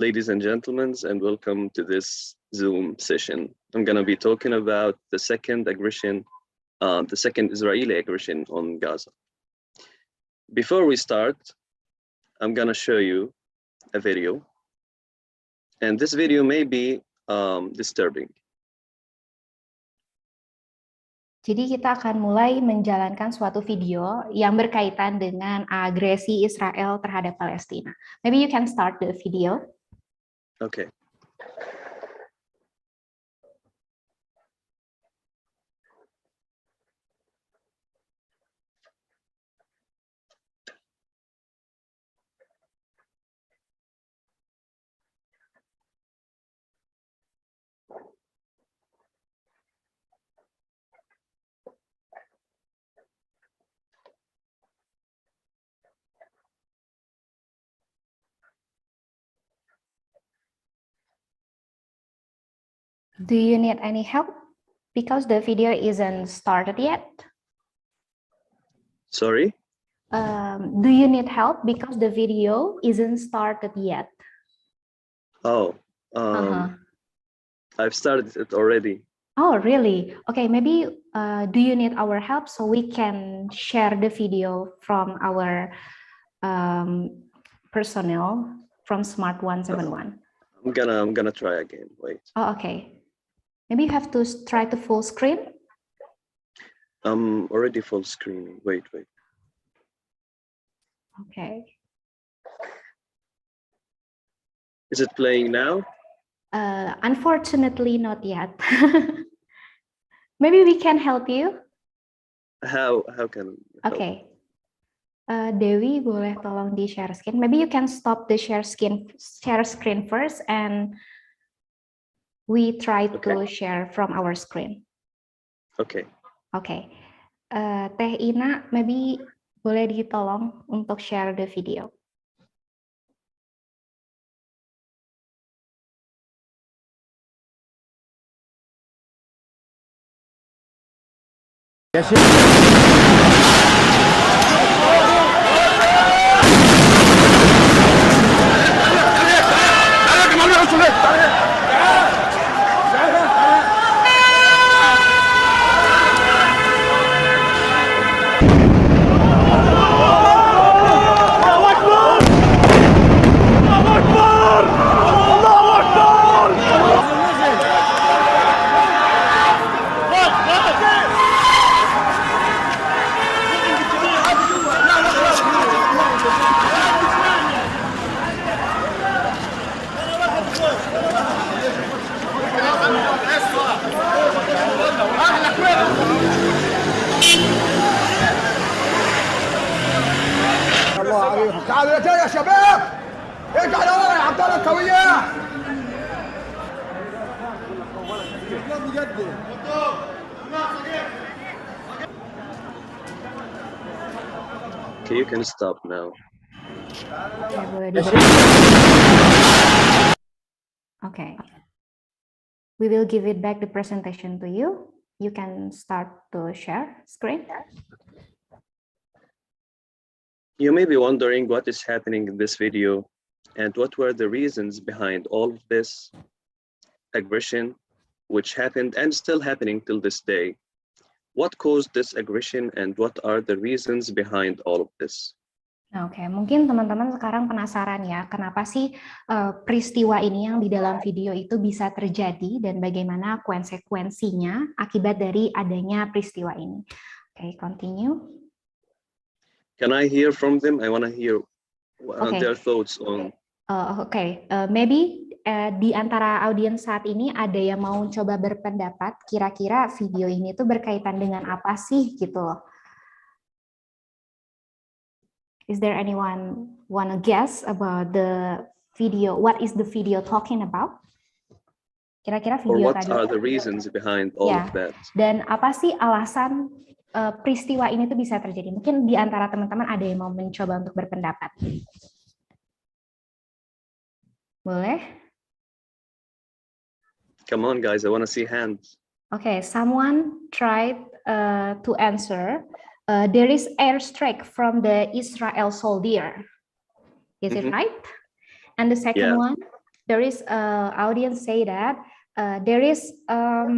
ladies and gentlemen, and welcome to this Zoom session. I'm going to be talking about the second Israeli aggression on Gaza. Before we start, I'm going to show you a video, and this video may be disturbing. Jadi kita akan mulai menjalankan suatu video yang berkaitan dengan agresi Israel terhadap Palestina. Maybe you can start the video. Okay. Do you need any help? Because the video isn't started yet. Sorry? Do you need help? Because the video isn't started yet. Oh, I've started it already. Oh, really? Okay, maybe do you need our help so we can share the video from our personnel from Smart 171? I'm gonna try again. Wait. Oh, okay. Maybe you have to try to full screen. I'm already full screen. Wait. Okay. Is it playing now? Unfortunately, not yet. Maybe we can help you. How can you help? Okay. Dewi, boleh tolong di share screen. Maybe you can stop the share screen first, and we try to share from our screen. Okay. Okay. Teh Ina, maybe boleh ditolong untuk share the video. Yes, تعالوا يا شباب، ارجع لورا يا عبد الله القويه. Okay, you can stop now. Okay. We will give it back the presentation to you. You can start to share screen. You may be wondering what is happening in this video and what were the reasons behind all of this aggression, which happened and still happening till this day. What caused this aggression and what are the reasons behind all of this? Oke, mungkin teman-teman sekarang penasaran ya, kenapa sih peristiwa ini yang di dalam video itu bisa terjadi dan bagaimana konsekuensinya akibat dari adanya peristiwa ini. Oke, continue. Can I hear from them? I want to hear their thoughts on. Maybe di antara audiens saat ini ada yang mau coba berpendapat kira-kira video ini tuh berkaitan dengan apa sih gitu loh. Is there anyone wanna guess about the video? What is the video talking about? Kira-kira video tadi. Or what are the reasons behind all of that? Dan apa sih alasan peristiwa ini tuh bisa terjadi? Mungkin di antara teman-teman ada yang mau mencoba untuk berpendapat. Boleh? Come on, guys, I want to see hands. Okay, someone tried to answer. There is airstrike from the Israel soldier. Is it right? And the second one? there is audience say that there is a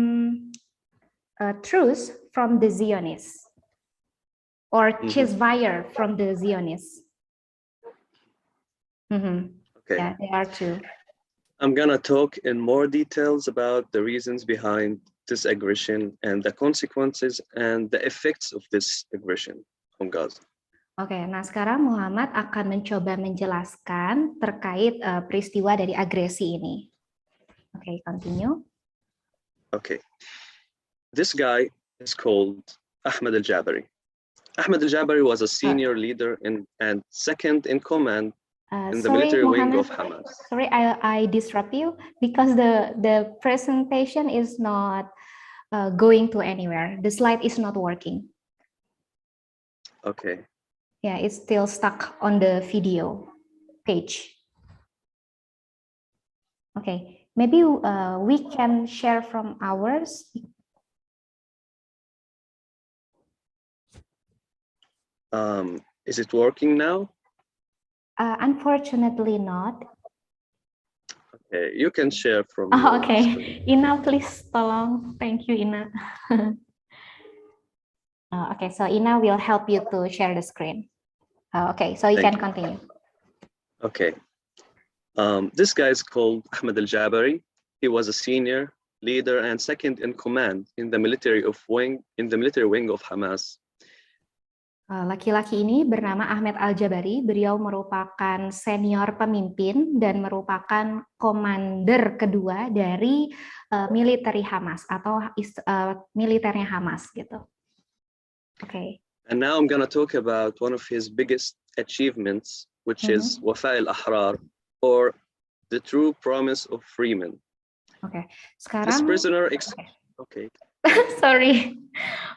truce from the Zionists or ceasefire from the Zionists. Okay. Yeah, there are two. I'm gonna talk in more details about the reasons behind this aggression and the consequences and the effects of this aggression on Gaza. Oke, nah sekarang Muhammad akan mencoba menjelaskan terkait peristiwa dari agresi ini. Oke, continue. Okay. This guy is called Ahmed al-Jabari. Ahmed al-Jabari was a senior leader and second in command in the military wing of Hamas. Sorry, I disrupt you because the presentation is not going to anywhere. The slide is not working. Okay. Yeah, it's still stuck on the video page. Okay, maybe we can share from ours. Is it working now? Unfortunately not. Okay, you can share from Oh, your okay, screen. Ina, please tolong. Thank you, Ina. Okay, so Ina will help you to share the screen. Okay, so you can continue. Okay. This guy is called Ahmed al-Jabari. He was a senior leader and second in command in the military wing of Hamas. Laki-laki ini bernama Ahmed Al-Jabari. Beliau merupakan senior pemimpin dan merupakan komander kedua dari military Hamas atau militernya Hamas gitu. Okay. And now I'm gonna talk about one of his biggest achievements, which is Wafa al-Ahrar, or the true promise of freemen. Okay. Sekarang. This prisoner. Okay. Sorry,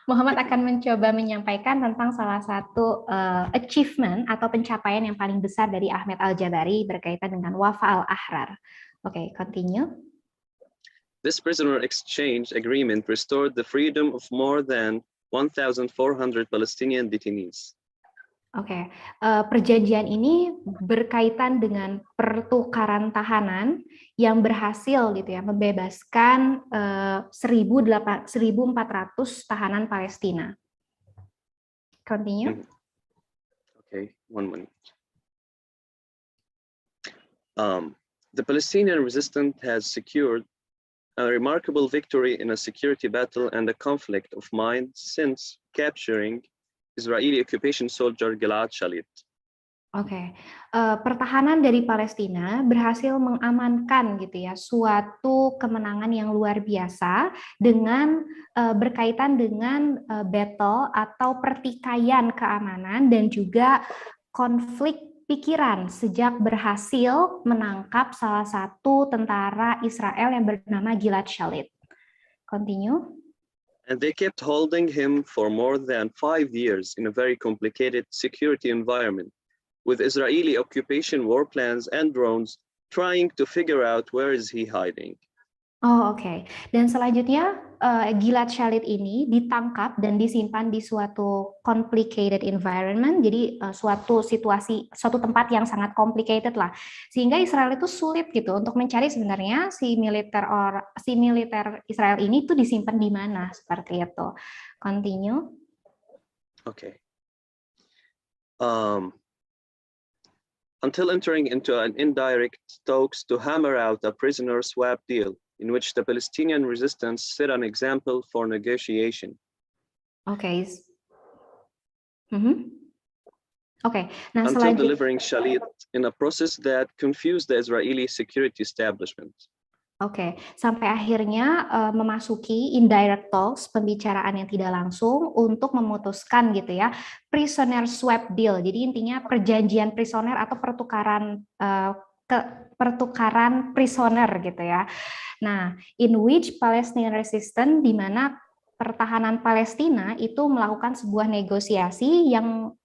Muhammad akan mencoba menyampaikan tentang salah satu achievement atau pencapaian yang paling besar dari Ahmed Al-Jabari berkaitan dengan Wafa al-Ahrar. Oke, continue. This prisoner exchange agreement restored the freedom of more than 1,400 Palestinian detainees. Oke, perjanjian ini berkaitan dengan pertukaran tahanan yang berhasil gitu ya membebaskan 1.400 tahanan Palestina. Continue. Okay, 1 minute. The Palestinian resistance has secured a remarkable victory in a security battle and a conflict of mind since capturing Israeli occupation soldier Gilad Shalit. Oke, pertahanan dari Palestina berhasil mengamankan gitu ya suatu kemenangan yang luar biasa dengan berkaitan dengan battle atau pertikaian keamanan dan juga konflik pikiran sejak berhasil menangkap salah satu tentara Israel yang bernama Gilad Shalit. Continue. And they kept holding him for more than 5 years in a very complicated security environment, with Israeli occupation war plans and drones trying to figure out where is he hiding. Oh, oke. Dan selanjutnya Gilad Shalit ini ditangkap dan disimpan di suatu complicated environment, jadi suatu tempat yang sangat complicated lah, sehingga Israel itu sulit gitu untuk mencari sebenarnya si militer Israel ini tuh disimpan di mana seperti itu. Continue. Okay. Until entering into an indirect talks to hammer out a prisoner swap deal, in which the Palestinian resistance set an example for negotiation. Okay. Okay. Nah, until delivering Shalit in a process that confused the Israeli security establishment. Oke, sampai akhirnya memasuki indirect talks, pembicaraan yang tidak langsung untuk memutuskan gitu ya, prisoner swap deal. Jadi intinya perjanjian prisoner atau pertukaran prisoner gitu ya. Nah, in which Palestinian resistance, di mana pertahanan Palestina itu melakukan sebuah negosiasi yang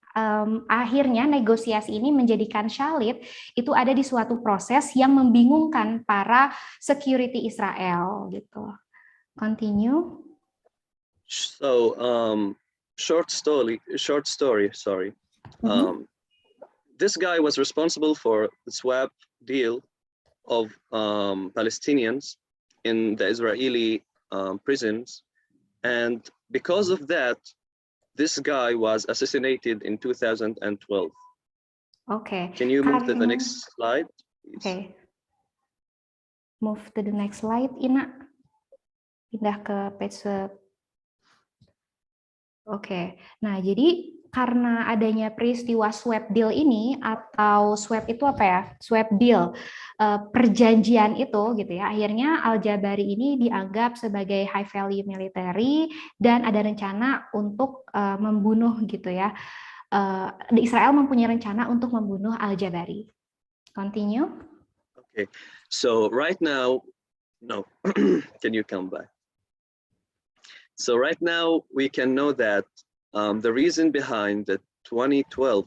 akhirnya negosiasi ini menjadikan Shalit itu ada di suatu proses yang membingungkan para security Israel gitu. Continue. So short story. This guy was responsible for the swap deal of Palestinians in the Israeli prisons. And because of that, this guy was assassinated in 2012. Oke. Can you move to the next slide? Oke. Move to the next slide, Ina. Pindah ke page. Oke. Nah, jadi karena adanya peristiwa swap deal ini, atau swap itu apa ya? Swap deal, perjanjian itu gitu ya. Akhirnya Al-Jabari ini dianggap sebagai high value military dan ada rencana untuk membunuh gitu ya. Israel mempunyai rencana untuk membunuh Al-Jabari. Continue. Okay, so right now, no, can you come back? So right now we can know that the reason behind the 2012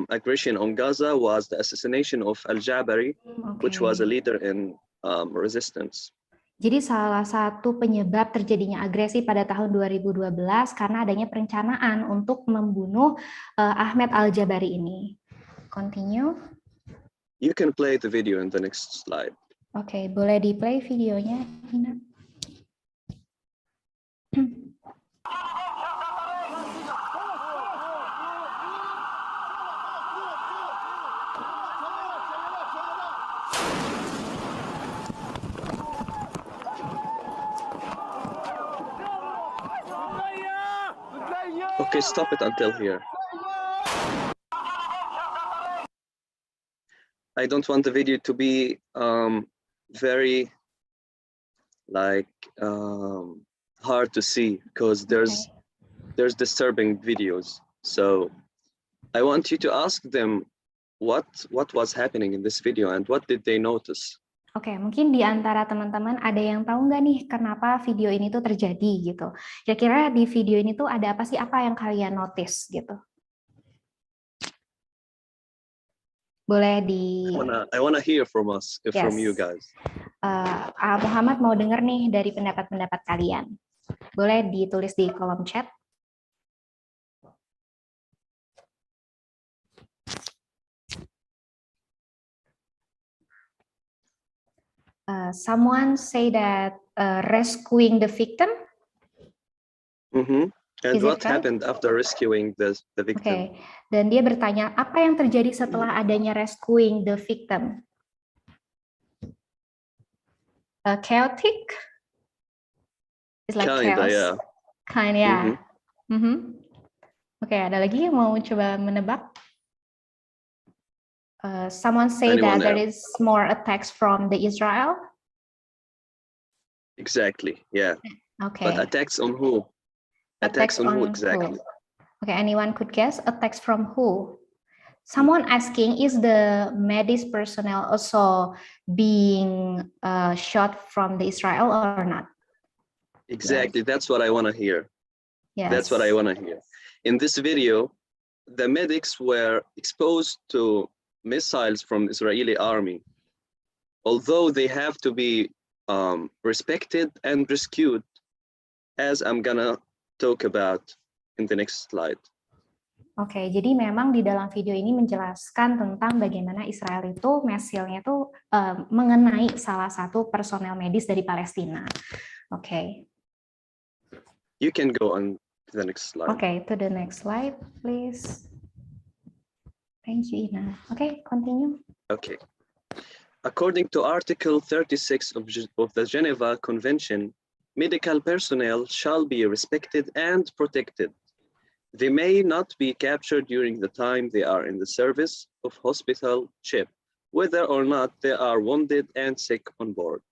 aggression on Gaza was the assassination of Al-Jabari, which was a leader in resistance. Jadi salah satu penyebab terjadinya agresi pada tahun 2012 karena adanya perencanaan untuk membunuh Ahmed Al-Jabari ini. Continue. You can play the video in the next slide. Oke, boleh di-play videonya, Ina? Okay, stop it until here. I don't want the video to be very hard to see because there's disturbing videos. So I want you to ask them what was happening in this video and what did they notice. Oke, mungkin di antara teman-teman ada yang tahu nggak nih kenapa video ini tuh terjadi gitu. Kira-kira di video ini tuh ada apa sih, apa yang kalian notice gitu? Boleh di... I wanna hear from us, from you guys. Muhammad mau dengar nih dari pendapat-pendapat kalian. Boleh ditulis di kolom chat. Someone say that rescuing the victim. Mm-hmm. And what happened after rescuing the victim? Okay. Dan dia bertanya, apa yang terjadi setelah adanya rescuing the victim? Chaotic? It's like Kinda, chaos. yeah. Kind, yeah. Oke, ada lagi yang mau coba menebak? Someone say that there is more attacks from the Israel. Exactly, yeah. Okay. But attacks on who? Attacks on who exactly? Okay, anyone could guess? Attacks from who? Someone asking, is the Medis personnel also being shot from the Israel or not? Exactly, that's what I want to hear. Yes. That's what I want to hear. In this video, the medics were exposed to missiles from Israeli army. Although they have to be respected and rescued, as I'm gonna talk about in the next slide. Oke, jadi memang di dalam video ini menjelaskan tentang bagaimana Israel itu misilnya itu mengenai salah satu personel medis dari Palestina. Oke. You can go on to the next slide. Okay, to the next slide, please. Thank you, Ina. Okay, continue. Okay. According to Article 36 of the Geneva Convention, medical personnel shall be respected and protected. They may not be captured during the time they are in the service of hospital ship, whether or not they are wounded and sick on board.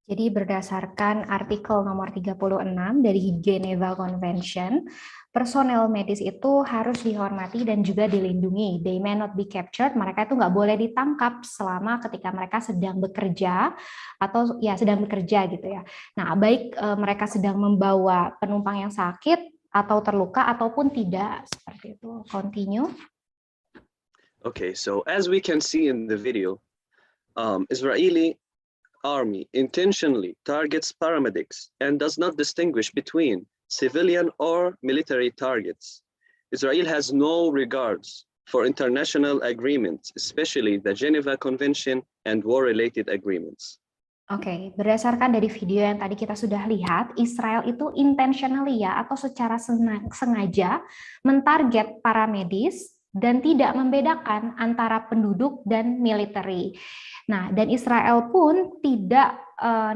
Jadi berdasarkan artikel nomor 36 dari Geneva Convention, personel medis itu harus dihormati dan juga dilindungi. They may not be captured, mereka itu nggak boleh ditangkap selama ketika mereka sedang bekerja atau ya sedang bekerja gitu ya. Nah, baik mereka sedang membawa penumpang yang sakit atau terluka ataupun tidak, seperti itu. Continue. Okay, so as we can see in the video, Israeli army intentionally targets paramedics and does not distinguish between civilian or military targets. Israel has no regards for international agreements, especially the Geneva Convention and war-related agreements. Oke, berdasarkan dari video yang tadi kita sudah lihat, Israel itu intentionally ya atau secara sengaja mentarget para medis dan tidak membedakan antara penduduk dan military. Nah, dan Israel pun tidak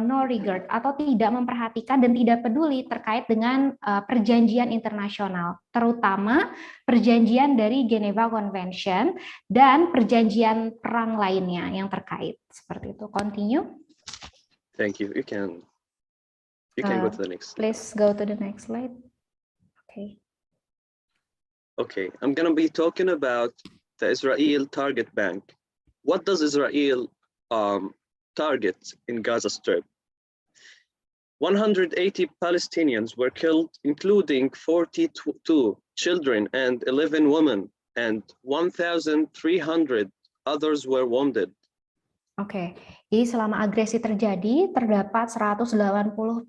no regard atau tidak memperhatikan dan tidak peduli terkait dengan perjanjian internasional, terutama perjanjian dari Geneva Convention dan perjanjian perang lainnya yang terkait. Seperti itu. Continue. Thank you. You can go to the next slide. Please go to the next slide. Okay. Okay, I'm going to be talking about the Israel target bank. What does Israel target in Gaza Strip? 180 Palestinians were killed, including 42 children and 11 women, and 1,300 others were wounded. Oke, jadi selama agresi terjadi, terdapat 180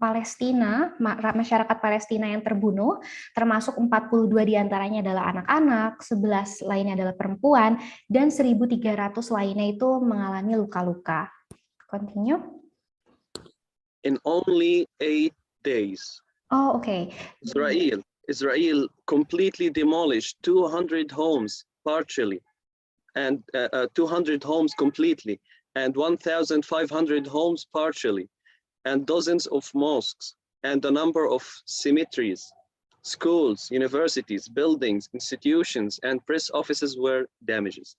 Palestina, masyarakat Palestina yang terbunuh, termasuk 42 diantaranya adalah anak-anak, 11 lainnya adalah perempuan, dan 1.300 lainnya itu mengalami luka-luka. Continue. In only 8 days, Oh, okay. Israel completely demolished 200 homes partially, and 200 homes completely, and 1,500 homes partially, and dozens of mosques, and a number of cemeteries, schools, universities, buildings, institutions, and press offices were damaged.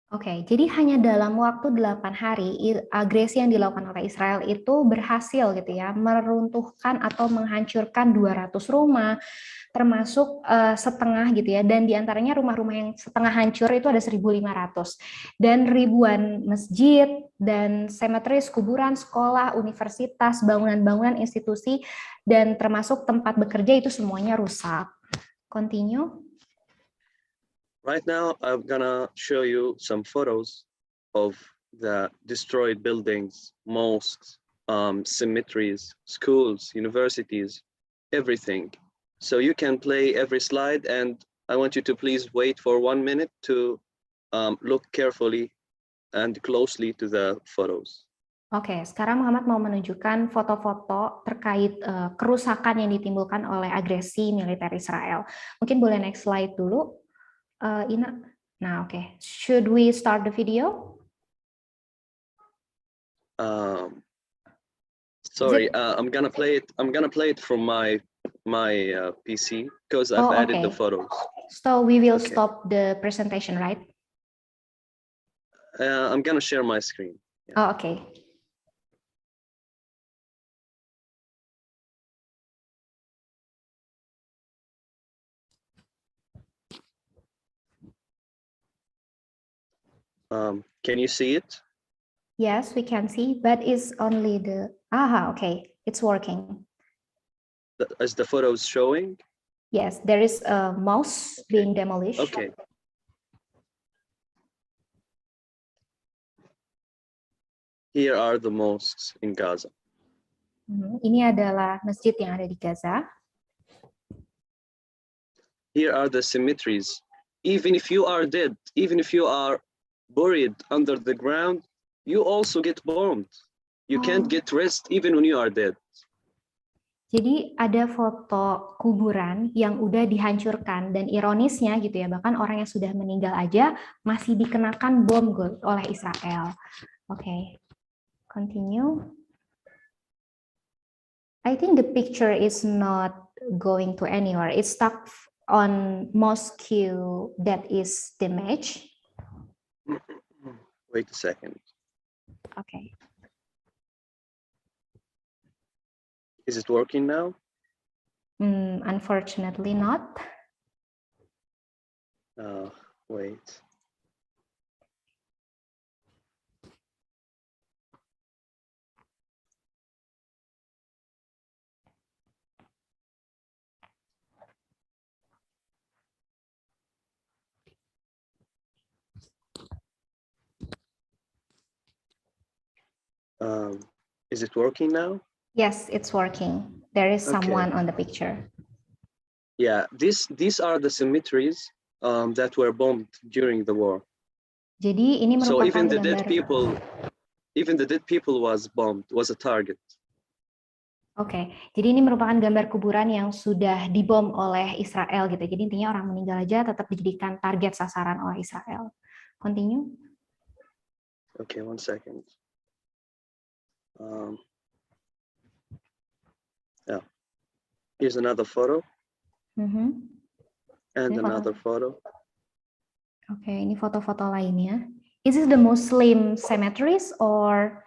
Oke, jadi hanya dalam waktu 8 hari, agresi yang dilakukan oleh Israel itu berhasil gitu ya, meruntuhkan atau menghancurkan 200 rumah, termasuk setengah gitu ya, dan diantaranya rumah-rumah yang setengah hancur itu ada 1.500, dan ribuan masjid, dan cemeteries, kuburan, sekolah, universitas, bangunan-bangunan institusi, dan termasuk tempat bekerja itu semuanya rusak. Continue. Right now, I'm gonna show you some photos of the destroyed buildings, mosques, cemeteries, schools, universities, everything. So you can play every slide, and I want you to please wait for 1 minute to look carefully and closely to the photos. Oke, sekarang Muhammad mau menunjukkan foto-foto terkait kerusakan yang ditimbulkan oleh agresi militer Israel. Mungkin boleh next slide dulu. Ina. Nah, oke. Should we start the video? Sorry, I'm gonna play it from my PC because I've added the photos. So we will stop the presentation, right? I'm gonna share my screen. Yeah. Oh, okay. Can you see it? Yes, we can see, but it's only the, okay, it's working. Is the photos showing? Yes, there is a mosque being demolished. Okay. Here are the mosques in Gaza. Ini adalah masjid yang ada di Gaza. Here are the cemeteries. Even if you are dead, even if you are buried under the ground, you also get bombed. You can't get rest even when you are dead. Jadi ada foto kuburan yang udah dihancurkan, dan ironisnya gitu ya, bahkan orang yang sudah meninggal aja masih dikenakan bom oleh Israel. Oke, continue. I think the picture is not going to anywhere. It's stuck on mosque that is damaged. Wait a second. Okay. Is it working now? Unfortunately not. Wait. Is it working now? Yes, it's working. There is someone on the picture. Yeah, these are the cemeteries that were bombed during the war. Jadi ini So merupakan even the gambar. dead people was bombed, was a target. Oke, jadi ini merupakan gambar kuburan yang sudah dibom oleh Israel gitu. Jadi intinya orang meninggal aja tetap dijadikan target sasaran oleh Israel. Continue. Okay, 1 second. Yeah. Here's another photo. And Ini another photo. Oke, ini foto-foto lainnya. Is this the Muslim cemeteries or?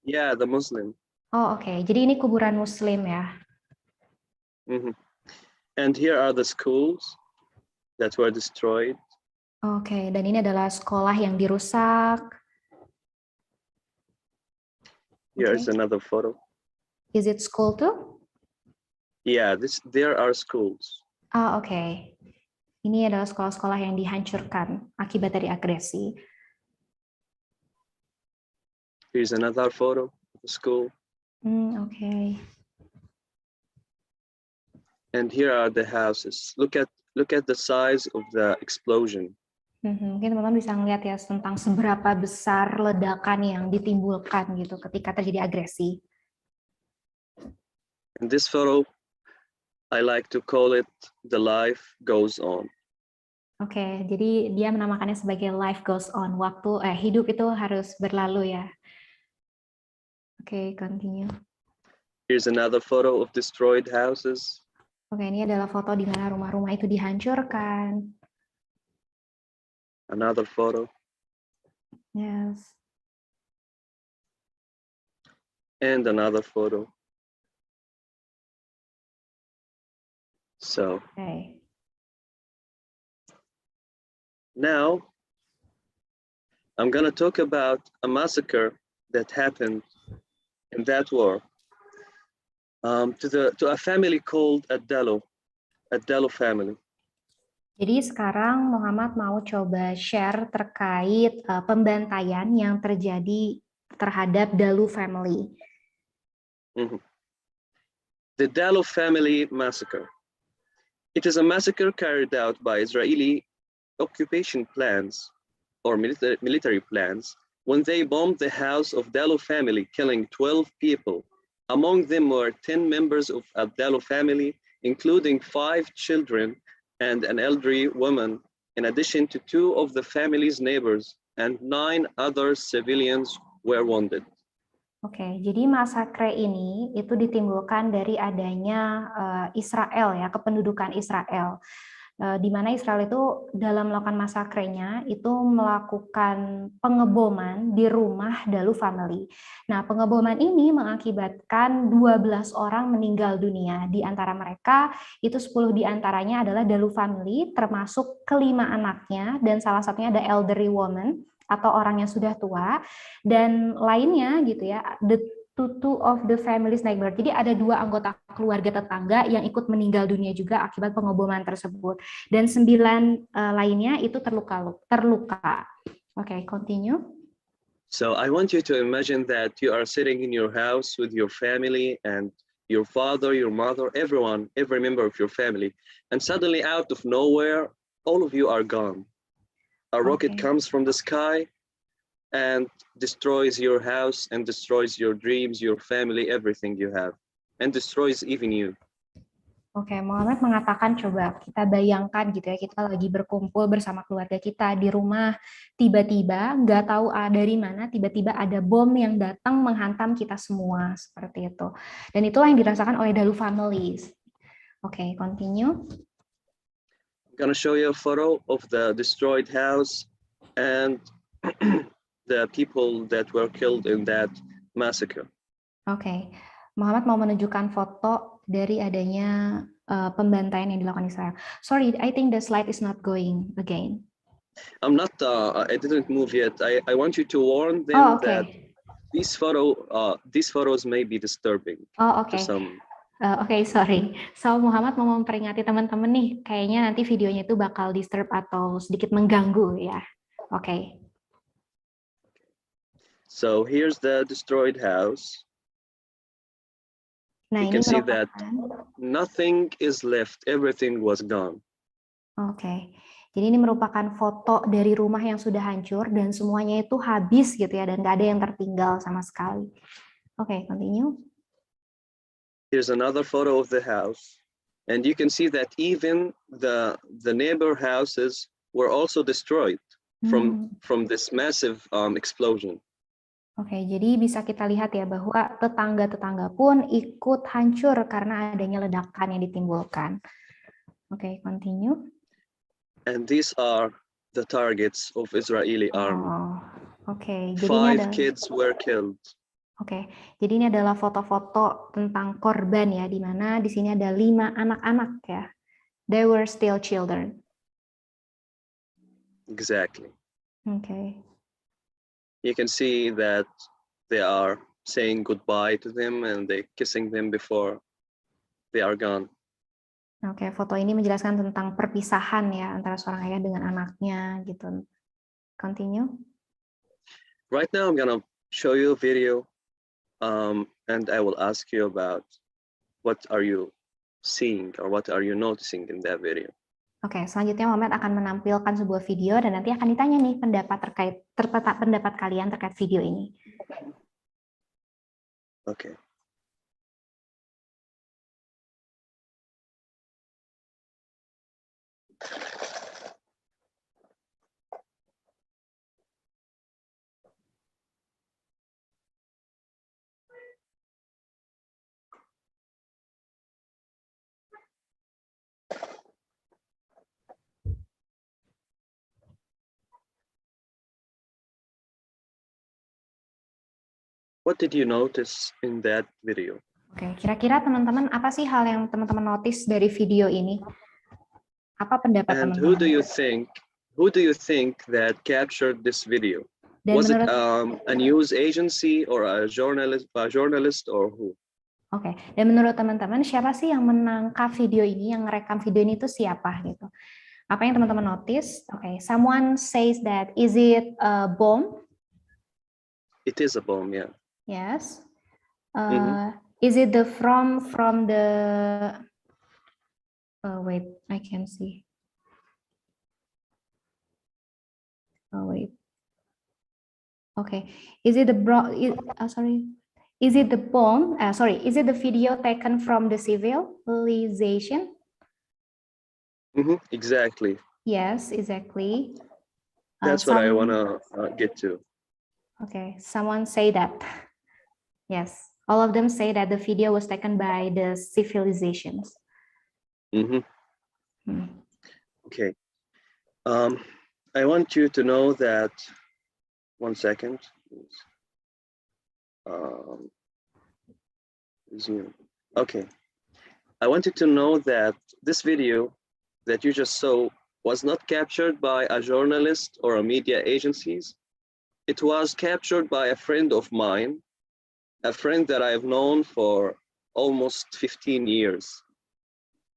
Yeah, the Muslim. Oh, oke. Jadi ini kuburan Muslim ya. And here are the schools that were destroyed. Oke, dan ini adalah sekolah yang dirusak. Here's another photo. Is it school too? Yeah, there are schools. Oh, oke. Ini adalah sekolah-sekolah yang dihancurkan akibat dari agresi. Here's another photo of the school. Oke. And here are the houses. Look at the size of the explosion. Mungkin teman-teman bisa ngeliat ya tentang seberapa besar ledakan yang ditimbulkan gitu ketika terjadi agresi. In this photo, I like to call it "The Life Goes On." Oke, jadi dia menamakannya sebagai life goes on. Hidup itu harus berlalu ya. Oke, continue. Here's another photo of destroyed houses. Oke, ini adalah foto di mana rumah-rumah itu dihancurkan. Another photo. Yes. And another photo. So. Okay. Now, I'm going to talk about a massacre that happened in that war to a family called Adalo family. Jadi sekarang Muhammad mau coba share terkait pembantaian yang terjadi terhadap Dalu family. The Dalu family massacre. It is a massacre carried out by Israeli occupation plans or military plans when they bombed the house of Dalu family, killing 12 people. Among them were 10 members of Abdallah family, including 5 children and an elderly woman, in addition to 2 of the family's neighbors, and 9 other civilians were wounded. Oke, jadi masakre ini itu ditimbulkan dari adanya Israel ya, kependudukan Israel. Di mana Israel itu dalam melakukan masakrenya itu melakukan pengeboman di rumah Dalu family. Nah, pengeboman ini mengakibatkan 12 orang meninggal dunia. Di antara mereka itu 10 di antaranya adalah Dalu family, termasuk kelima anaknya, dan salah satunya ada elderly woman atau orang yang sudah tua, dan lainnya gitu ya, the two of the family's neighbor. Jadi ada 2 anggota keluarga tetangga yang ikut meninggal dunia juga akibat pengeboman tersebut. Dan 9 lainnya itu terluka. Okay, continue. So I want you to imagine that you are sitting in your house with your family and your father, your mother, everyone, every member of your family. And suddenly out of nowhere, all of you are gone. A rocket comes from the sky and destroys your house and destroys your dreams, your family, everything you have, and destroys even you. Oke, Muhammad mengatakan coba kita bayangkan gitu ya, kita lagi berkumpul bersama keluarga kita di rumah, tiba-tiba nggak tahu dari mana, tiba-tiba ada bom yang datang menghantam kita semua, seperti itu. Dan itulah yang dirasakan oleh Dalu families. Oke, continue. I'm gonna show you a photo of the destroyed house and the people that were killed in that massacre. Oke, Muhammad mau menunjukkan foto dari adanya pembantaian yang dilakukan Israel. Sorry, I think the slide is not going again. I'm not. I didn't move yet. I want you to warn them that these photos may be disturbing. Oh, oke. Oke, sorry. So Muhammad mau memperingati teman-teman nih, kayaknya nanti videonya itu bakal disturb atau sedikit mengganggu ya. Oke. So here's the destroyed house. Nah, you can see that nothing is left, everything was gone. Oke. Jadi ini merupakan foto dari rumah yang sudah hancur dan semuanya itu habis gitu ya, dan nggak ada yang tertinggal sama sekali. Oke, continue. Here's another photo of the house, and you can see that even the neighbor houses were also destroyed from this massive explosion. Oke, jadi bisa kita lihat ya bahwa tetangga-tetangga pun ikut hancur karena adanya ledakan yang ditimbulkan. Oke, continue. And these are the targets of Israeli army. Oke, jadi ini 5 kids were killed. Oke, jadi ini adalah foto-foto tentang korban ya, di mana di sini ada 5 anak-anak ya. They were still children. Exactly. Okay. You can see that they are saying goodbye to them and they kissing them before they are gone. Oke, foto ini menjelaskan tentang perpisahan ya antara seorang ayah dengan anaknya gitu. Continue. Right now I'm gonna show you a video and I will ask you about what are you seeing or what are you noticing in that video. Oke, selanjutnya Muhammad akan menampilkan sebuah video dan nanti akan ditanya nih pendapat kalian terkait video ini. Okay. What did you notice in that video? Oke, kira-kira teman-teman apa sih hal yang teman-teman notice dari video ini? Apa pendapat And teman-teman? who do you think that captured this video? Dan Was it menurut, a news agency or a journalist or who? Oke, dan menurut teman-teman siapa sih yang menangkap video ini, yang merekam video ini itu siapa gitu? Apa yang teman-teman notice? Oke, someone says that is it a bomb? It is a bomb, yeah. Yes. Is it the from the? Wait, I can see. Oh wait. Okay. Is it the sorry? Is it the bomb? Sorry. Is it the video taken from the civilization? Exactly. Yes, exactly. That's what I wanna get to. Okay. Someone say that. Yes. All of them say that the video was taken by the civilizations. Okay. I want you to know that. 1 second. Resume. Okay. I want you to know that this video that you just saw was not captured by a journalist or a media agencies. It was captured by a friend of mine, a friend that I've known for almost 15 years.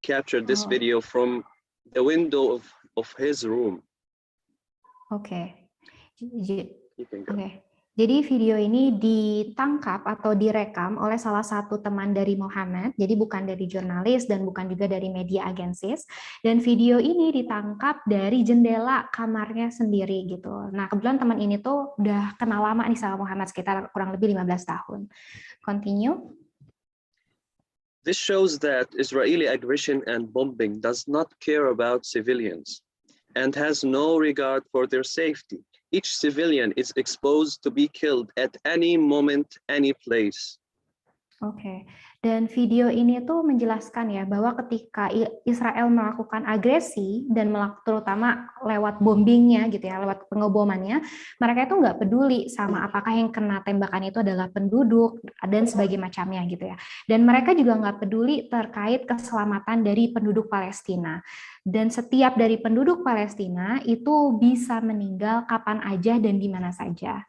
Captured this video from the window of his room. Okay. Okay. Jadi video ini ditangkap atau direkam oleh salah satu teman dari Muhammad, jadi bukan dari jurnalis dan bukan juga dari media agencies, dan video ini ditangkap dari jendela kamarnya sendiri gitu. Nah, kebetulan teman ini tuh udah kenal lama nih sama Muhammad, sekitar kurang lebih 15 tahun. Continue. This shows that Israeli aggression and bombing does not care about civilians and has no regard for their safety. Each civilian is exposed to be killed at any moment, any place. Oke, dan video ini tuh menjelaskan ya bahwa ketika Israel melakukan agresi dan terutama lewat bombingnya gitu ya, lewat pengebomannya, mereka itu nggak peduli sama apakah yang kena tembakan itu adalah penduduk dan sebagainya macamnya gitu ya. Dan mereka juga nggak peduli terkait keselamatan dari penduduk Palestina. Dan setiap dari penduduk Palestina itu bisa meninggal kapan aja dan di mana saja.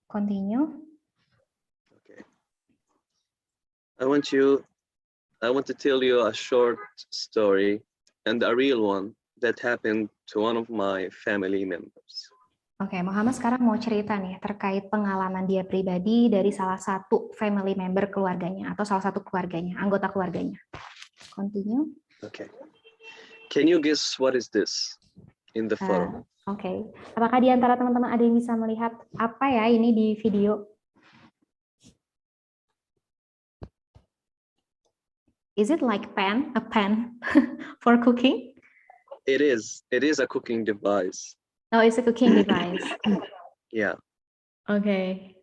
Continue. I want to tell you a short story and a real one that happened to one of my family members. Oke, Muhammad sekarang mau cerita nih terkait pengalaman dia pribadi dari salah satu family member keluarganya atau salah satu keluarganya, anggota keluarganya. Continue. Okay. Can you guess what is this? in the photo. Oke. Apakah di antara teman-teman ada yang bisa melihat apa ya ini di video? Is it like a pan for cooking? It is a cooking device. Oh, it's a cooking device. Yeah. Okay.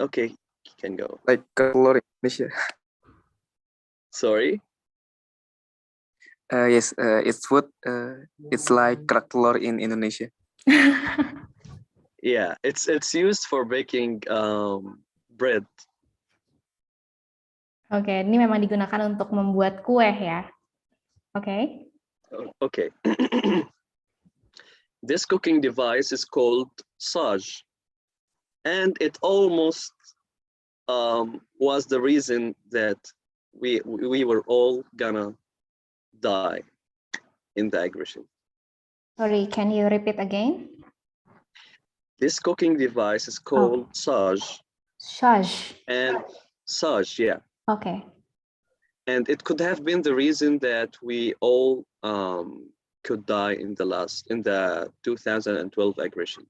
Okay, you can go. Like color Indonesia. Sorry? Yes, it's food. It's like color in Indonesia. Yeah, it's used for baking bread. Oke, ini memang digunakan untuk membuat kue ya. Oke. Okay. This cooking device is called saj, and it almost was the reason that we were all gonna die in the aggression. Sorry, can you repeat again? This cooking device is called saj. Saj. And saj, yeah. Okay. And it could have been the reason that we all could die in the 2012 aggression.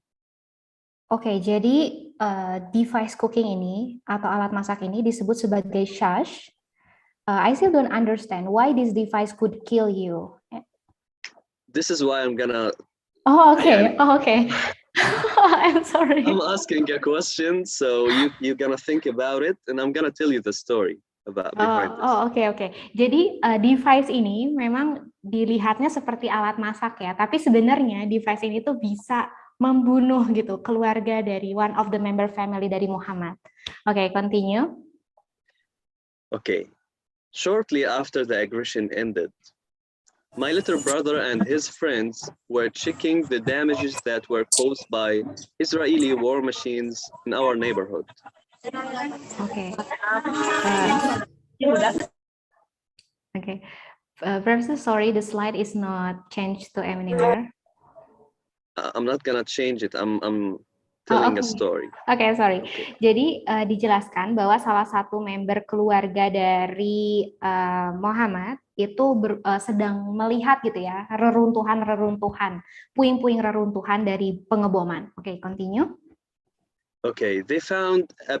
Oke, jadi device cooking ini atau alat masak ini disebut sebagai saj. I still don't understand why this device could kill you. This is why I'm gonna. Oh, okay. Oh, okay. I'm sorry. I'm asking a question, so you're gonna think about it, and I'm gonna tell you the story about behind this. Oke. Jadi device ini memang dilihatnya seperti alat masak ya, tapi sebenarnya device ini tuh bisa membunuh gitu keluarga dari one of the member family dari Muhammad. Oke, continue. Okay. Shortly after the aggression ended, my little brother and his friends were checking the damages that were caused by Israeli war machines in our neighborhood. Okay. Professor, sorry, the slide is not changed to anywhere. I'm not gonna change it. I'm telling a story. Oke, sorry. Okay. Jadi dijelaskan bahwa salah satu member keluarga dari Muhammad itu sedang melihat gitu ya reruntuhan, puing-puing reruntuhan dari pengeboman. Oke, continue. Okay, they found a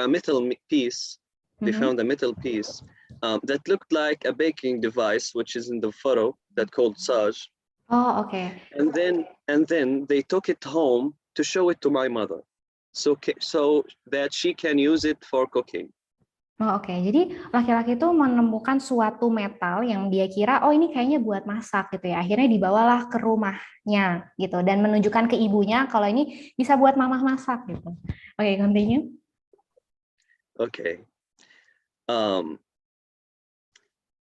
metal piece. They found a metal piece that looked like a baking device, which is in the photo that called saj. Oh, okay. And then they took it home to show it to my mother, so that she can use it for cooking. Oh, oke. Jadi laki-laki itu menemukan suatu metal yang dia kira, oh ini kayaknya buat masak gitu ya. Akhirnya dibawalah ke rumahnya gitu dan menunjukkan ke ibunya kalau ini bisa buat mamah masak gitu. Oke, continue. Okay.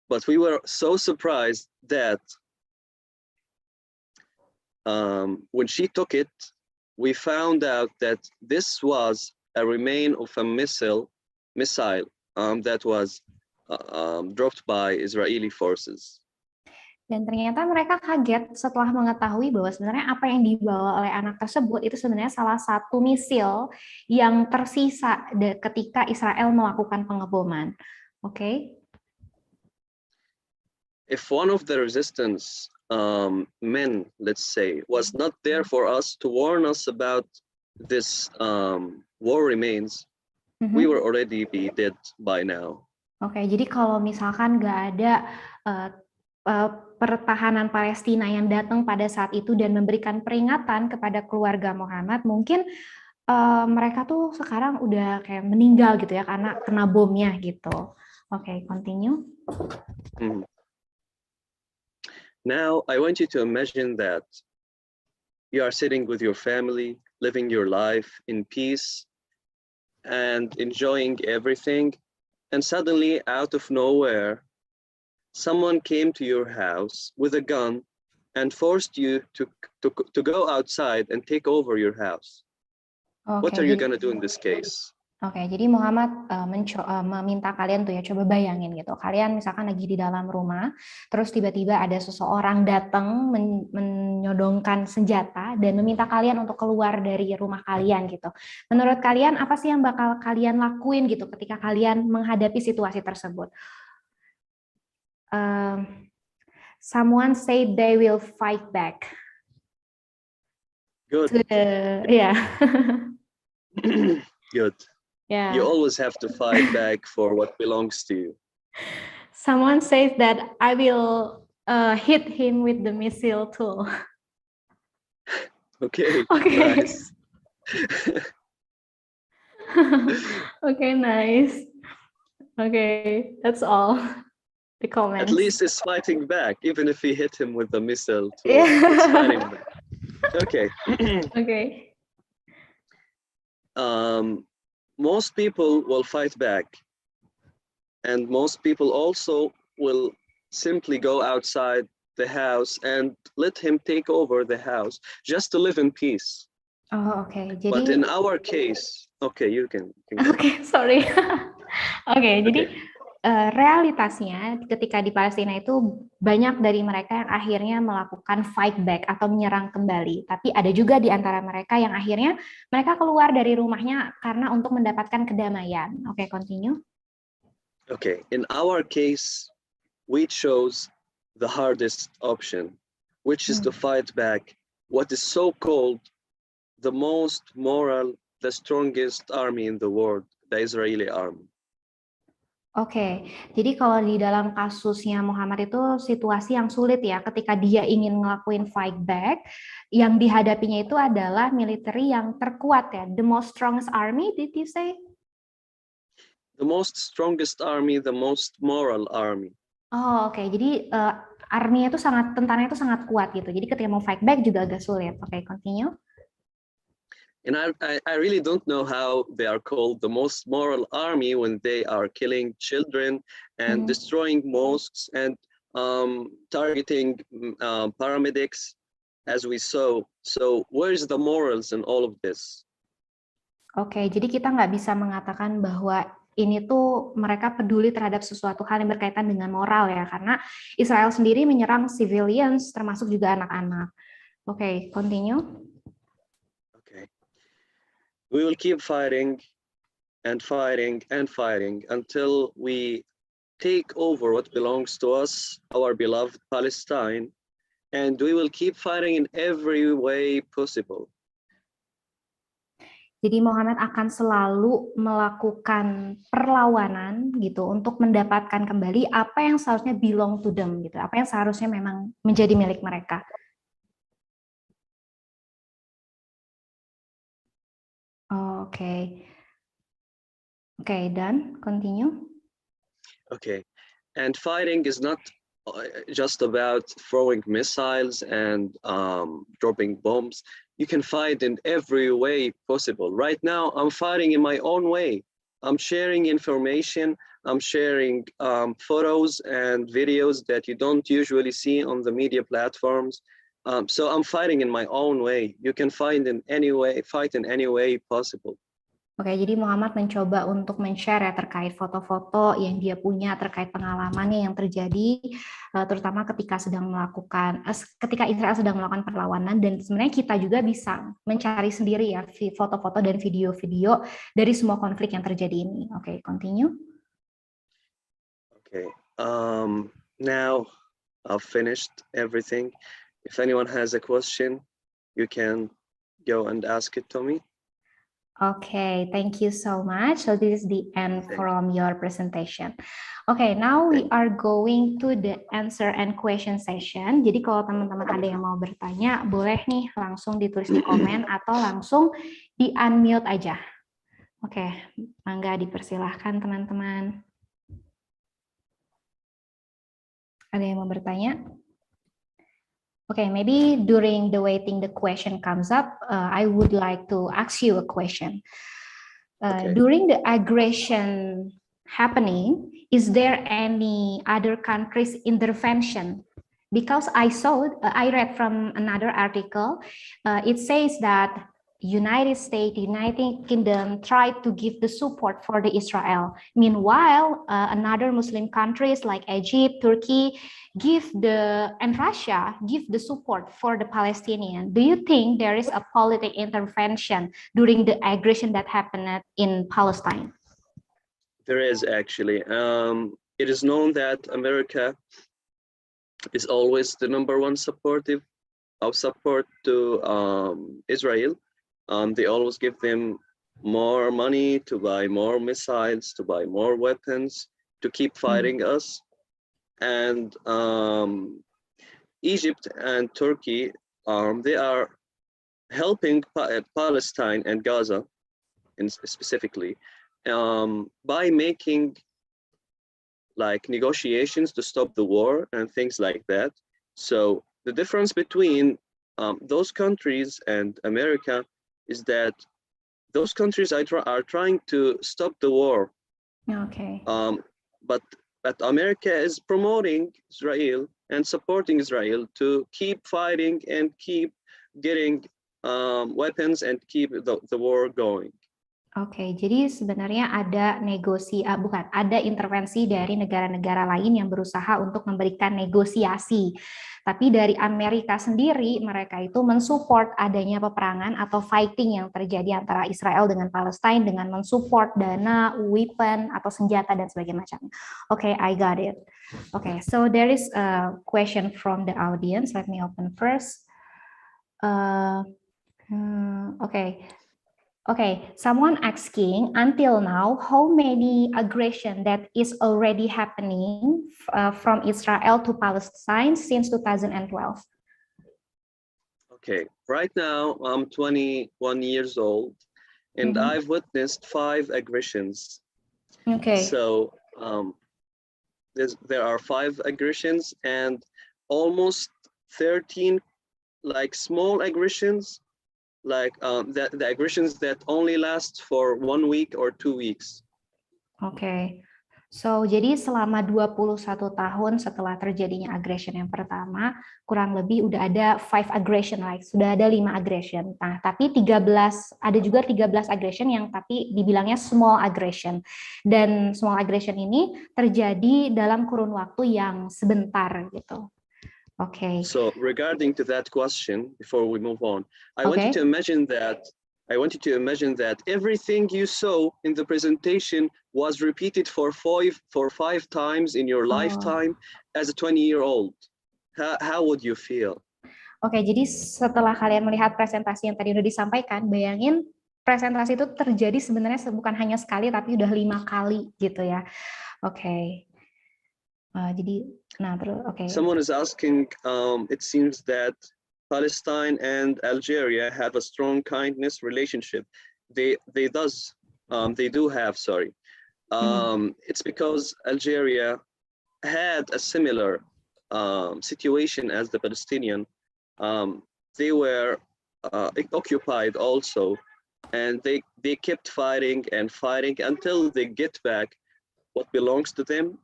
But we were so surprised that when she took it, we found out that this was a remain of a missile that was dropped by Israeli forces. Dan ternyata mereka kaget setelah mengetahui bahwa sebenarnya apa yang dibawa oleh anak tersebut itu sebenarnya salah satu misil yang tersisa ketika Israel melakukan pengeboman. Oke. If one of the resistance men, let's say, was not there for us to warn us about this war remains, we were already be dead by now. Oke, jadi kalau misalkan nggak ada pertahanan Palestina yang datang pada saat itu dan memberikan peringatan kepada keluarga Muhammad, mungkin mereka tuh sekarang udah kayak meninggal gitu ya karena kena bomnya gitu. Oke, continue. Now, I want you to imagine that you are sitting with your family, living your life in peace and enjoying everything. And suddenly, out of nowhere, someone came to your house with a gun and forced you to go outside and take over your house. What are you going to do in this case? Oke, jadi Muhammad meminta kalian tuh ya, coba bayangin gitu. Kalian misalkan lagi di dalam rumah, terus tiba-tiba ada seseorang datang menyodongkan senjata dan meminta kalian untuk keluar dari rumah kalian gitu. Menurut kalian apa sih yang bakal kalian lakuin gitu ketika kalian menghadapi situasi tersebut? Someone said they will fight back. Good. Yeah. Good. Yeah. You always have to fight back for what belongs to you. Someone says that I will hit him with the missile tool. Okay. Okay. Nice. Okay, nice. Okay, that's all. The comments. At least he's fighting back, even if he hit him with the missile tool. Yeah. It's fighting back. Okay. Okay. Most people will fight back, and most people also will simply go outside the house and let him take over the house just to live in peace. Oh, okay. But Jadi, in our case, okay, you can go. okay, sorry. Oke, jadi realitasnya ketika di Palestina itu banyak dari mereka yang akhirnya melakukan fight back atau menyerang kembali. Tapi ada juga di antara mereka yang akhirnya mereka keluar dari rumahnya karena untuk mendapatkan kedamaian. Oke, continue. Okay, in our case, we chose the hardest option, which is to fight back what is so-called the most moral, the strongest army in the world, the Israeli army. Oke, jadi kalau di dalam kasusnya Muhammad itu situasi yang sulit ya, ketika dia ingin ngelakuin fight back, yang dihadapinya itu adalah military yang terkuat ya, the most strongest army, did you say? The most strongest army, the most moral army. Oh, oke. Jadi army itu tentaranya itu sangat kuat gitu. Jadi ketika mau fight back juga agak sulit. Oke, continue. And I really don't know how they are called the most moral army when they are killing children and destroying mosques and targeting paramedics, as we saw. So where is the morals in all of this? Oke, jadi kita nggak bisa mengatakan bahwa ini tuh mereka peduli terhadap sesuatu hal yang berkaitan dengan moral ya, karena Israel sendiri menyerang civilians termasuk juga anak-anak. Oke, continue. Okay. We will keep fighting and fighting and fighting until we take over what belongs to us, our beloved Palestine, and we will keep fighting in every way possible. Jadi Muhammad akan selalu melakukan perlawanan gitu untuk mendapatkan kembali apa yang seharusnya belong to them gitu, apa yang seharusnya memang menjadi milik mereka. Oke. Okay, done. Continue. Okay, and fighting is not just about throwing missiles and dropping bombs. You can fight in every way possible. Right now, I'm fighting in my own way. I'm sharing information. I'm sharing photos and videos that you don't usually see on the media platforms. So I'm fighting in my own way. You can fight in any way possible. Oke, jadi Muhammad mencoba untuk men-share ya terkait foto-foto yang dia punya terkait pengalamannya yang terjadi, terutama ketika ketika Israel sedang melakukan perlawanan, dan sebenarnya kita juga bisa mencari sendiri ya foto-foto dan video-video dari semua konflik yang terjadi ini. Oke, continue. Okay, now I've finished everything. If anyone has a question, you can go and ask it to me. Okay, thank you so much. So this is the end from your presentation. Okay, now we are going to the answer and question session. Jadi kalau teman-teman ada yang mau bertanya, boleh nih langsung ditulis di komen atau langsung di unmute aja. Oke, mangga dipersilahkan teman-teman. Ada yang mau bertanya? Okay, maybe during the waiting the question comes up, I would like to ask you a question. During the aggression happening, is there any other country's intervention? Because I read from another article, it says that United States, United Kingdom tried to give the support for the Israel. Meanwhile, another Muslim countries like Egypt, Turkey, and Russia give the support for the Palestinian. Do you think there is a political intervention during the aggression that happened in Palestine? There is actually. It is known that America is always the #1 supportive of support to Israel. They always give them more money to buy more missiles, to buy more weapons, to keep fighting us. And Egypt and Turkey, they are helping Palestine and Gaza, specifically, by making like negotiations to stop the war and things like that. So the difference between those countries and America is that those countries are trying to stop the war. Okay. But America is promoting Israel and supporting Israel to keep fighting and keep getting weapons and keep the war going. Oke, jadi sebenarnya ada ada intervensi dari negara-negara lain yang berusaha untuk memberikan negosiasi. Tapi dari Amerika sendiri, mereka itu mensupport adanya peperangan atau fighting yang terjadi antara Israel dengan Palestina dengan mensupport dana, weapon, atau senjata, dan sebagainya macam. Oke, I got it. Oke, so there is a question from the audience. Let me open first. Okay, someone asking, until now, how many aggression that is already happening from Israel to Palestine since 2012? Okay, right now I'm 21 years old, and I've witnessed 5 aggressions. Okay. So there are 5 aggressions and almost 13 like small aggressions, like the aggressions that only last for 1 week or 2 weeks. Oke. So, jadi selama 21 tahun setelah terjadinya aggression yang pertama, kurang lebih udah ada 5 aggression, like sudah ada 5 aggression. Nah, tapi ada juga 13 aggression yang tapi dibilangnya small aggression. Dan small aggression ini terjadi dalam kurun waktu yang sebentar gitu. Okay. So regarding to that question, before we move on, I want you to imagine that everything you saw in the presentation was repeated for 5 times in your lifetime as a 20-year-old. How would you feel? Oke, jadi setelah kalian melihat presentasi yang tadi udah disampaikan, bayangin presentasi itu terjadi sebenarnya bukan hanya sekali, tapi udah 5 kali gitu ya. Oke. Someone is asking, it seems that Palestine and Algeria have a strong kindness relationship. They do have, sorry. It's because Algeria had a similar situation as the Palestinian. They were occupied also, and they kept fighting and fighting until they get back what belongs to them.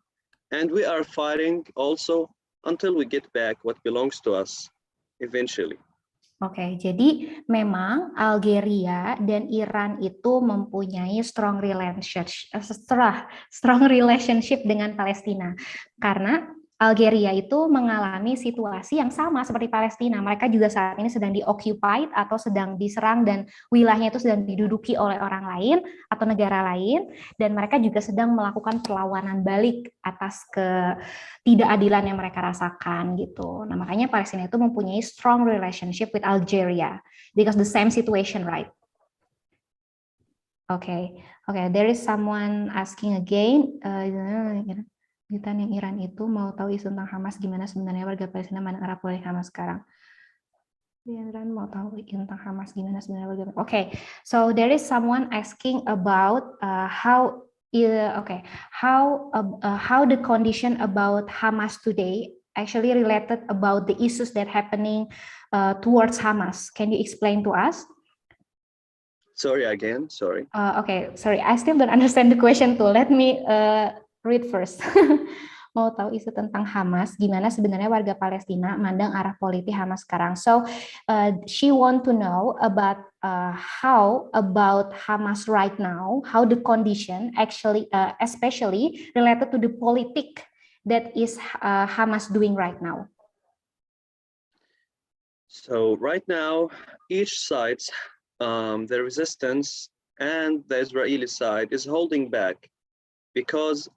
And we are fighting also until we get back what belongs to us eventually. Oke, jadi memang Algeria dan Iran itu mempunyai strong relationship dengan Palestina, karena Algeria itu mengalami situasi yang sama seperti Palestina. Mereka juga saat ini sedang di-occupied atau sedang diserang dan wilayahnya itu sedang diduduki oleh orang lain atau negara lain, dan mereka juga sedang melakukan perlawanan balik atas ketidakadilan yang mereka rasakan gitu. Nah, makanya Palestina itu mempunyai strong relationship with Algeria because the same situation, right? Okay, there is someone asking again. Yang Iran itu mau tahu isu tentang Hamas, gimana sebenarnya warga Palestina mana arah politik Hamas sekarang. Iran mau tahu tentang Hamas, gimana sebenarnya warga. Okay, so there is someone asking about how the condition about Hamas today actually related about the issues that happening towards Hamas. Can you explain to us? Sorry again, sorry. Okay, sorry, I still don't understand the question too. Let me read first. Mau tahu isu tentang Hamas, gimana sebenarnya warga Palestina mandang arah politik Hamas sekarang. So she want to know about how about Hamas right now, how the condition actually, especially related to the politic that is Hamas doing right now. So right now, each side, the resistance and the Israeli side is holding back because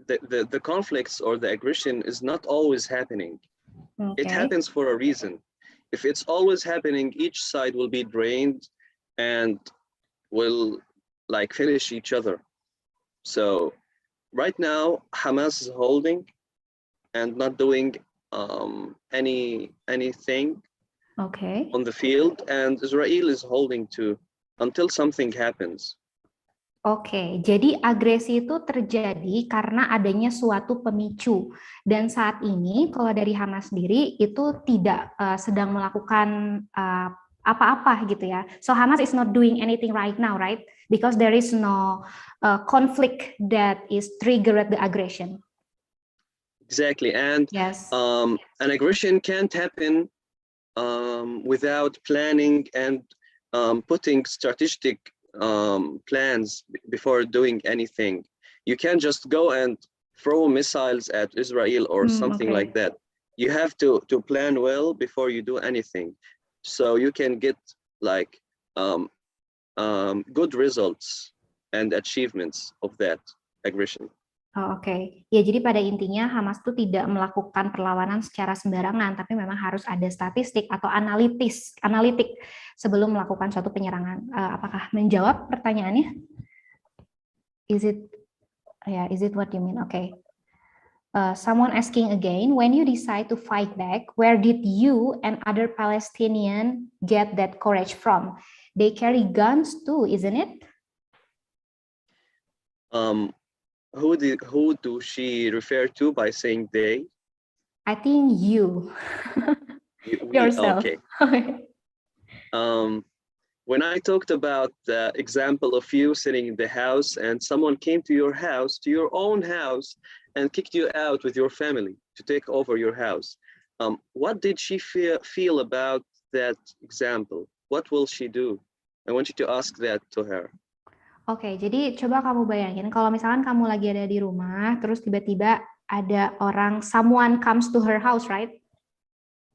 the conflicts or the aggression is not always happening. It Okay. happens for a reason. If it's always happening, each side will be drained and will like finish each other. So right now, Hamas is holding and not doing anything Okay. on the field, and Israel is holding too until something happens. Oke, jadi agresi itu terjadi karena adanya suatu pemicu. Dan saat ini, kalau dari Hamas sendiri, itu tidak sedang melakukan apa-apa gitu ya. So Hamas is not doing anything right now, right? Because there is no conflict that is triggered the aggression. Exactly, and Yes. an aggression can't happen without planning and putting strategic plans before doing anything. You can't just go and throw missiles at Israel or something Okay. like that. You have to plan well before you do anything, so you can get like good results and achievements of that aggression. Oh, oke. Ya, jadi pada intinya Hamas itu tidak melakukan perlawanan secara sembarangan, tapi memang harus ada statistik atau analitik sebelum melakukan suatu penyerangan. Apakah menjawab pertanyaannya? Is it what you mean? Okay. Someone asking again, when you decide to fight back, where did you and other Palestinians get that courage from? They carry guns too, isn't it? Who do she refer to by saying they? I think you. We, Yourself. okay. When I talked about the example of you sitting in the house and someone came to your house, to your own house, and kicked you out with your family to take over your house, what did she feel about that example? What will she do? I want you to ask that to her. Oke, jadi coba kamu bayangin kalau misalkan kamu lagi ada di rumah, terus tiba-tiba ada orang, someone comes to her house, right?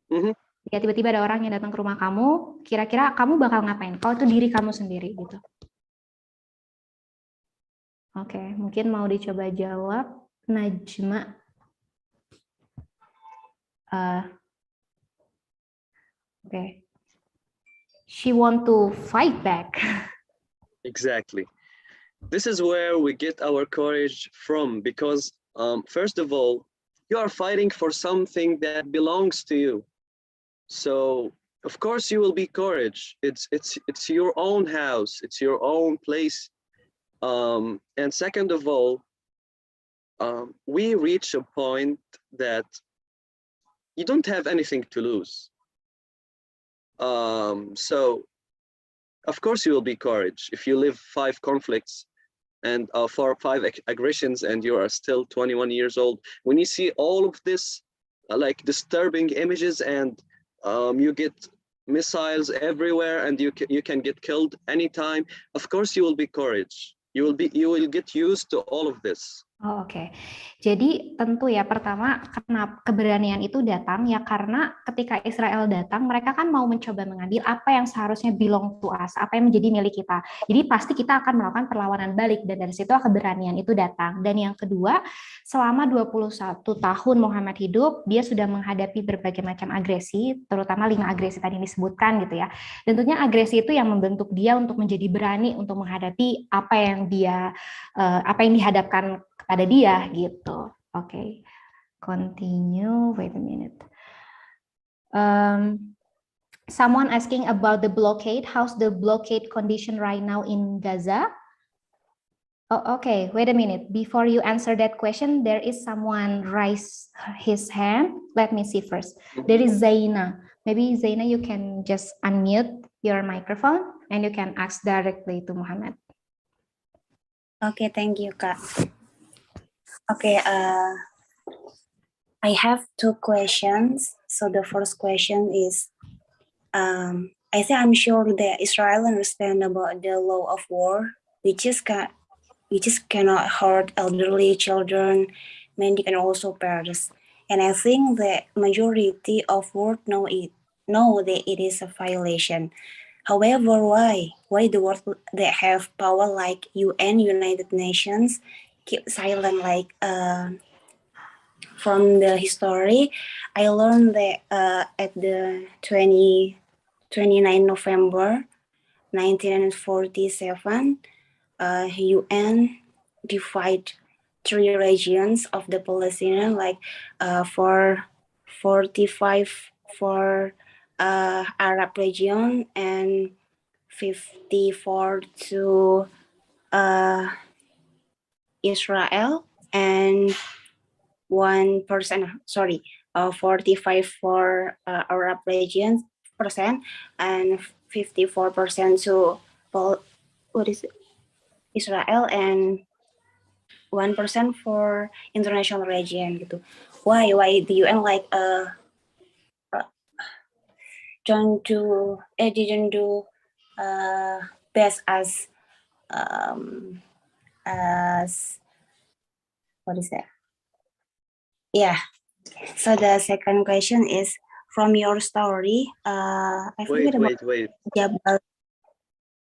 Mm-hmm. Ya, tiba-tiba ada orang yang datang ke rumah kamu, kira-kira kamu bakal ngapain? Kalau itu diri kamu sendiri, gitu. Oke, mungkin mau dicoba jawab, Najma. Oke. She want to fight back. Exactly. This is where we get our courage from, because first of all, you are fighting for something that belongs to you. So of course you will be courage. It's your own house, it's your own place. And second of all, we reach a point that you don't have anything to lose. So of course you will be courage. If you live 5 conflicts and 4 or 5 aggressions and you are still 21 years old, when you see all of this like disturbing images and you get missiles everywhere and you can get killed anytime, of course you will be courage. You will get used to all of this. Oh, oke. Jadi tentu ya, pertama kenapa keberanian itu datang ya karena ketika Israel datang mereka kan mau mencoba mengambil apa yang seharusnya belong to us, apa yang menjadi milik kita. Jadi pasti kita akan melakukan perlawanan balik dan dari situ keberanian itu datang. Dan yang kedua, selama 21 tahun Muhammad hidup, dia sudah menghadapi berbagai macam agresi, terutama 5 agresi tadi disebutkan gitu ya. Dan tentunya agresi itu yang membentuk dia untuk menjadi berani untuk menghadapi apa yang dihadapkan pada dia gitu. Oke. Continue. Wait a minute. Someone asking about the blockade. How's the blockade condition right now in Gaza? Oh, okay. Wait a minute. Before you answer that question, there is someone raise his hand. Let me see first. There is Zaina. Maybe Zaina, you can just unmute your microphone and you can ask directly to Muhammad. Okay, thank you, Kak. Okay, I have 2 questions. So the first question is, I think I'm sure that Israel understand about the law of war, which is cannot hurt elderly children, men and also parents. And I think the majority of world know that it is a violation. However, why the world that have power like UN, United Nations, keep silent. Like from the history, I learned that at the 29 November 1947, UN divide 3 regions of the Palestinian, like for 45 for Arab region and 54 to Israel, and 1%, 45 for Arab region percent, and 54% to Israel, and 1% for international region gitu. Why the UN like didn't do best as what is that? Yeah. So the second question is from your story. I Wait, forget about wait. Jabal.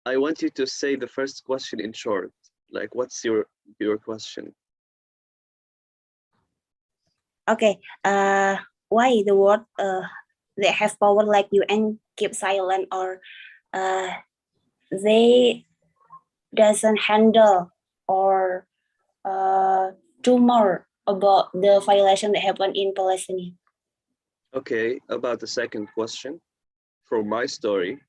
I want you to say the first question in short. Like, what's your question? Okay. Why the word they have power like UN keep silent, or they doesn't handle or do more about the violation that happened in Palestine? Okay, about the second question from my story.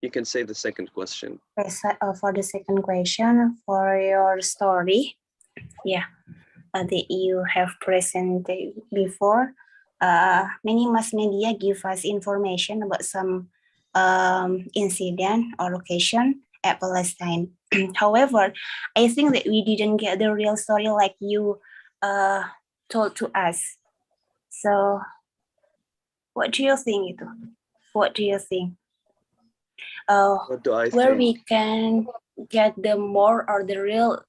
You can say the second question. Okay, so, for the second question, for your story, yeah, that you have presented before, many mass media give us information about some incident or location at Palestine. However, I think that we didn't get the real story like you told to us. So, what do you think? What do you think? What do I Where think? we can get the more or the real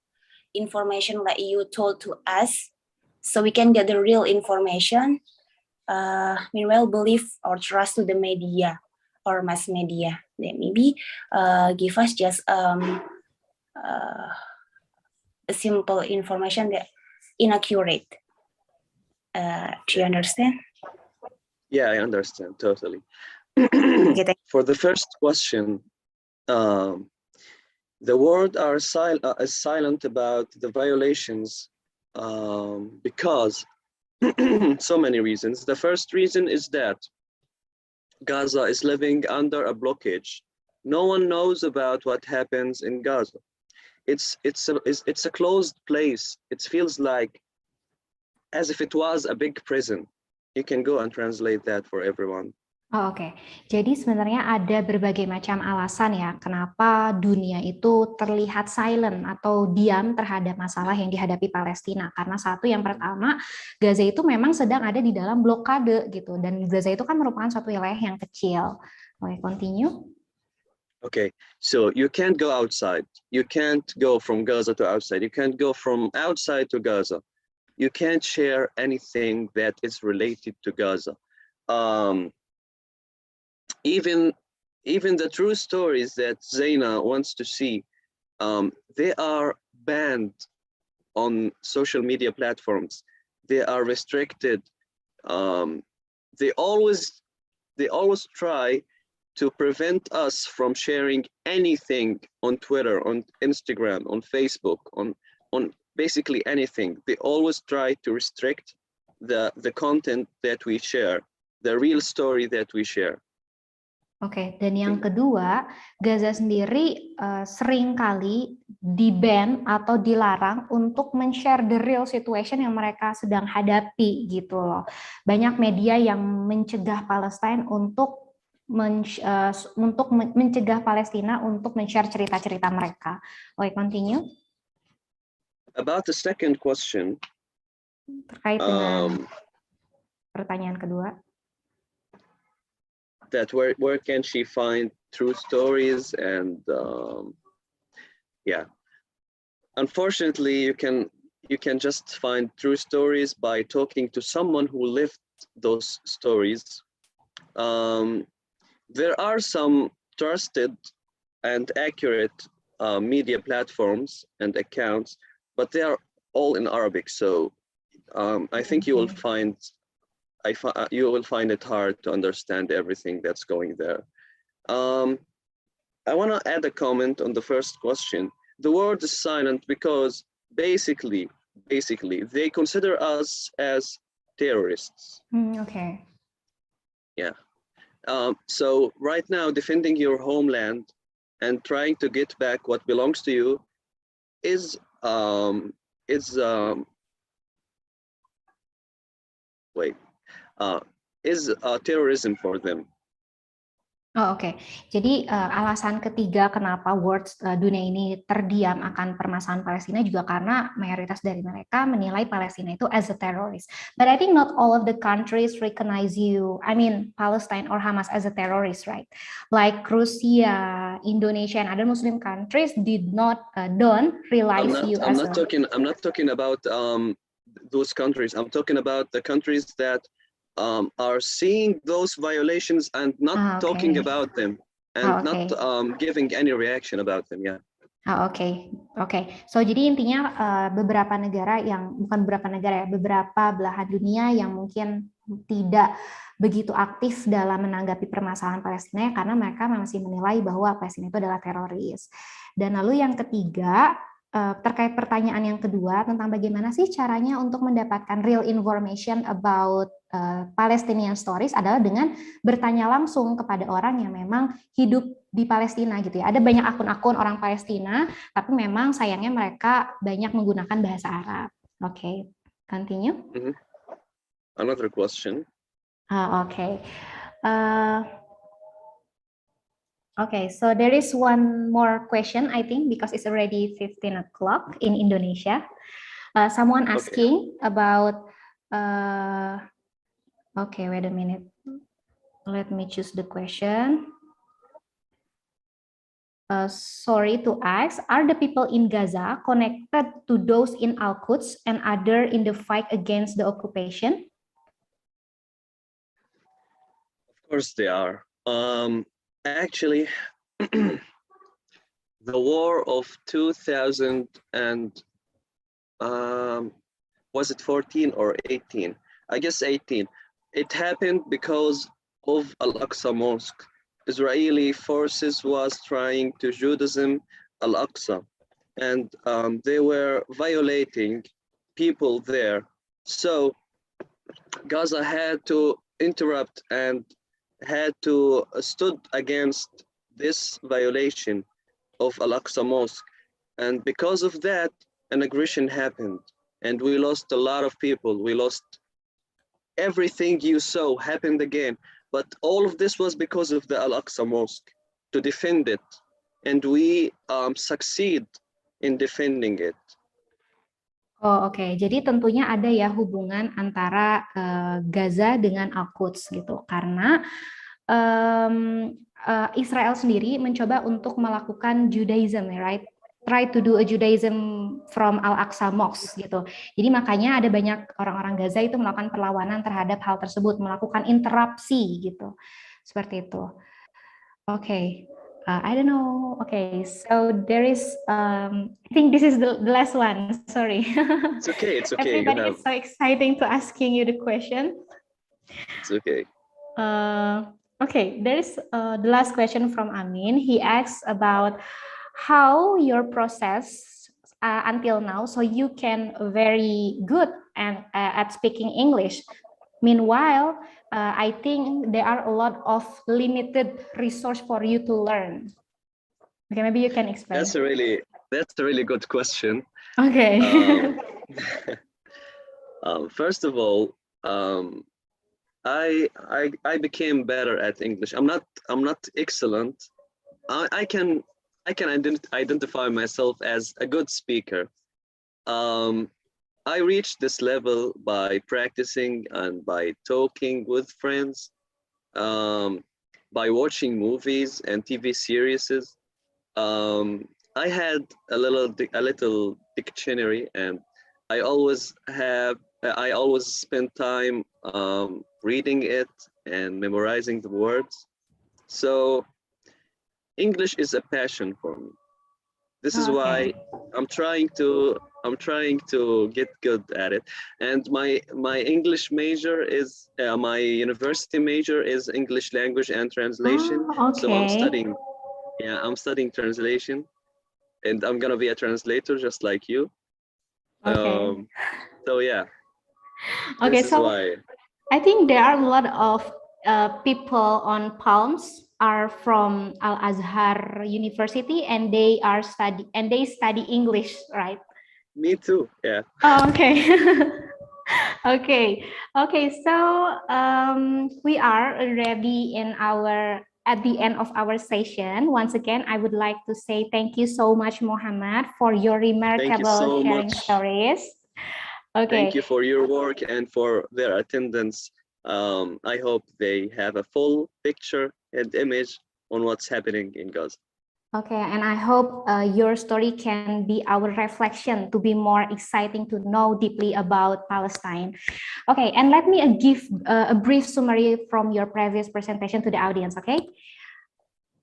information like you told to us, so we can get the real information. Meanwhile, believe or trust to the media or mass media. That maybe give us just a simple information that inaccurate. Do you understand? Yeah, I understand totally. Okay, For the first question, the world is silent about the violations because so many reasons. The first reason is that Gaza is living under a blockage. No one knows about what happens in Gaza. It's a closed place. It feels like as if it was a big prison. You can go and translate that for everyone. Oh, oke. Jadi sebenarnya ada berbagai macam alasan ya kenapa dunia itu terlihat silent atau diam terhadap masalah yang dihadapi Palestina. Karena satu, yang pertama, Gaza itu memang sedang ada di dalam blokade gitu, dan Gaza itu kan merupakan suatu wilayah yang kecil. Oke, continue. Okay, so you can't go outside. You can't go from Gaza to outside. You can't go from outside to Gaza. You can't share anything that is related to Gaza. Even the true stories that Zaina wants to see, they are banned on social media platforms. They are restricted. They always try to prevent us from sharing anything on Twitter, on Instagram, on Facebook, on basically anything. They always try to restrict the content that we share, the real story that we share. Oke, dan yang kedua, Gaza sendiri seringkali di-ban atau dilarang untuk men-share the real situation yang mereka sedang hadapi gitu loh. Banyak media yang mencegah Palestina untuk mencegah Palestina untuk men-share cerita-cerita mereka. Oke, continue. About the second question, terkait dengan pertanyaan kedua. That where can she find true stories, and yeah, unfortunately you can just find true stories by talking to someone who lived those stories. There are some trusted and accurate media platforms and accounts, but they are all in Arabic. So I think you will find it hard to understand everything that's going there. I want to add a comment on the first question. The word is silent because basically they consider us as terrorists. Okay. Yeah. So right now, defending your homeland and trying to get back what belongs to you is terrorism for them. Oh, oke. Jadi alasan ketiga kenapa world dunia ini terdiam akan permasalahan Palestina juga karena mayoritas dari mereka menilai Palestina itu as a terrorist. But I think not all of the countries recognize you, I mean Palestine or Hamas as a terrorist, right? Like Russia, Indonesia, and other Muslim countries don't realize you as a. I'm not talking about those countries. I'm talking about the countries that are seeing those violations and not talking about them and not giving any reaction about them. Yeah. Oke. So jadi intinya beberapa belahan dunia yang mungkin tidak begitu aktif dalam menanggapi permasalahan Palestina karena mereka masih menilai bahwa Palestina itu adalah teroris. Dan lalu yang ketiga, terkait pertanyaan yang kedua tentang bagaimana sih caranya untuk mendapatkan real information about Palestinian stories adalah dengan bertanya langsung kepada orang yang memang hidup di Palestina gitu ya. Ada banyak akun-akun orang Palestina, tapi memang sayangnya mereka banyak menggunakan bahasa Arab. Oke, continue. Another question. Okay, so there is one more question, I think, because it's already 15 o'clock in Indonesia. Someone asking about, okay, wait a minute. Let me choose the question. Sorry to ask, are the people in Gaza connected to those in Al-Quds and other in the fight against the occupation? Of course they are. Actually, the war of 2000 and was it 14 or 18? I guess 18. It happened because of Al-Aqsa Mosque. Israeli forces was trying to Judaism Al-Aqsa, and they were violating people there. So Gaza had to interrupt and had to stood against this violation of Al-Aqsa Mosque. And because of that, an aggression happened. And we lost a lot of people. We lost everything you saw happened again. But all of this was because of the Al-Aqsa Mosque, to defend it. And we succeed in defending it. Oh, oke. Jadi tentunya ada ya hubungan antara Gaza dengan Al-Quds gitu. Karena Israel sendiri mencoba untuk melakukan Judaism, right? Try to do a Judaism from Al-Aqsa Mosque gitu. Jadi makanya ada banyak orang-orang Gaza itu melakukan perlawanan terhadap hal tersebut, melakukan interupsi gitu. Seperti itu. Oke. I don't know. Okay, so there is. I think this is the last one. Sorry. It's okay. It's okay. Everybody is so exciting to asking you the question. It's okay. Okay, there is the last question from Amin. He asks about how your process until now, so you can very good and at speaking English. Meanwhile, I think there are a lot of limited resource for you to learn. Okay, maybe you can explain. That's a really good question. Okay. First of all, I became better at English. I'm not excellent. I can identify myself as a good speaker. I reached this level by practicing and by talking with friends, by watching movies and TV series. I had a little dictionary, and I always spend time reading it and memorizing the words. So English is a passion for me. This is Okay. why I'm trying to get good at it. And my English major is my university major is English language and translation. Oh, So I'm okay. studying translation, and I'm gonna be a translator just like you. Okay. So yeah, Okay, this is so why. I think there are a lot of people on Palms are from Al Azhar University, and they study English, right? Me too. Yeah. Oh, okay. Okay. Okay. So we are already at the end of our session. Once again, I would like to say thank you so much, Muhammad, for your Thank you remarkable so sharing much. stories. Thank you Okay. for your work and for their attendance. I hope they have a full picture and image on what's happening in Gaza. Okay, and I hope your story can be our reflection to be more exciting to know deeply about Palestine. Okay, and let me give a brief summary from your previous presentation to the audience, okay?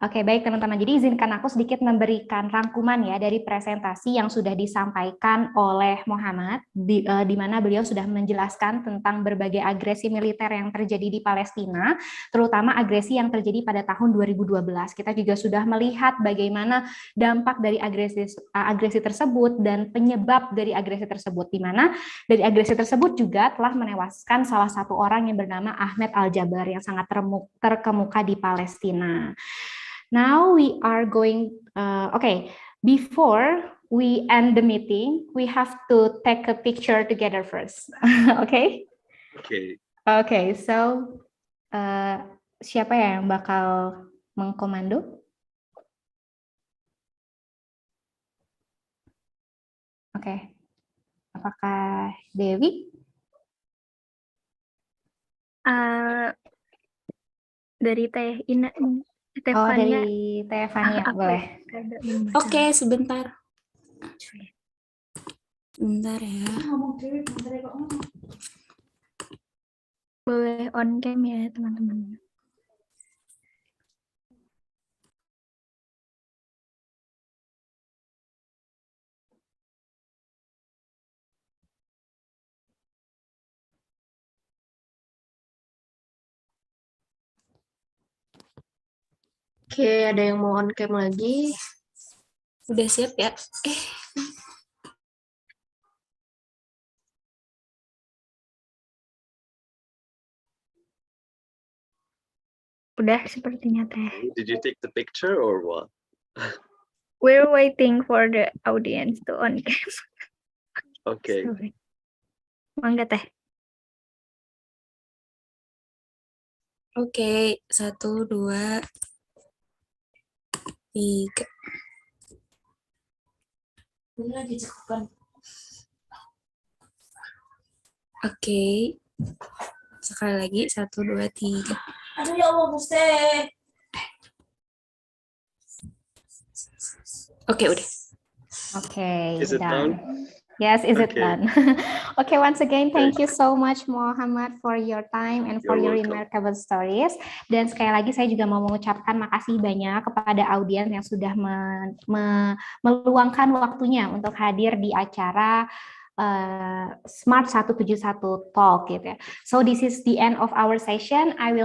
Oke, baik teman-teman. Jadi izinkan aku sedikit memberikan rangkuman ya dari presentasi yang sudah disampaikan oleh Muhammad, di mana beliau sudah menjelaskan tentang berbagai agresi militer yang terjadi di Palestina, terutama agresi yang terjadi pada tahun 2012. Kita juga sudah melihat bagaimana dampak dari agresi tersebut dan penyebab dari agresi tersebut, di mana dari agresi tersebut juga telah menewaskan salah satu orang yang bernama Ahmed Al-Jabar yang sangat terkemuka di Palestina. Now we are going, before we end the meeting, we have to take a picture together first. Okay? Okay. Okay, so siapa yang bakal mengkomando? Oke. Apakah Dewi? Dari Teh Ina. Oh, dari Teh Fania, boleh. Oke, sebentar. Bentar ya. Boleh on cam ya, teman-teman. Oke, ada yang mau on cam lagi? Udah siap ya? Udah sepertinya Teh. Did you take the picture or what? We're waiting for the audience to on cam. Okay. Sorry. Mangga Teh. Oke, 1, 2, 3. Ini lagi cekupan. Oke. Sekali lagi, 1, 2, 3. Aduh ya Allah, Gusti. Oke, udah. Okay, Is it done? Yes, is it Okay. done? Okay, once again, thank you so much Muhammad for your time and for You're your welcome. remarkable stories. Dan sekali lagi saya juga mau mengucapkan makasih banyak kepada audiens yang sudah meluangkan waktunya untuk hadir di acara Smart 171 Talk gitu ya. So this is the end of our session. I will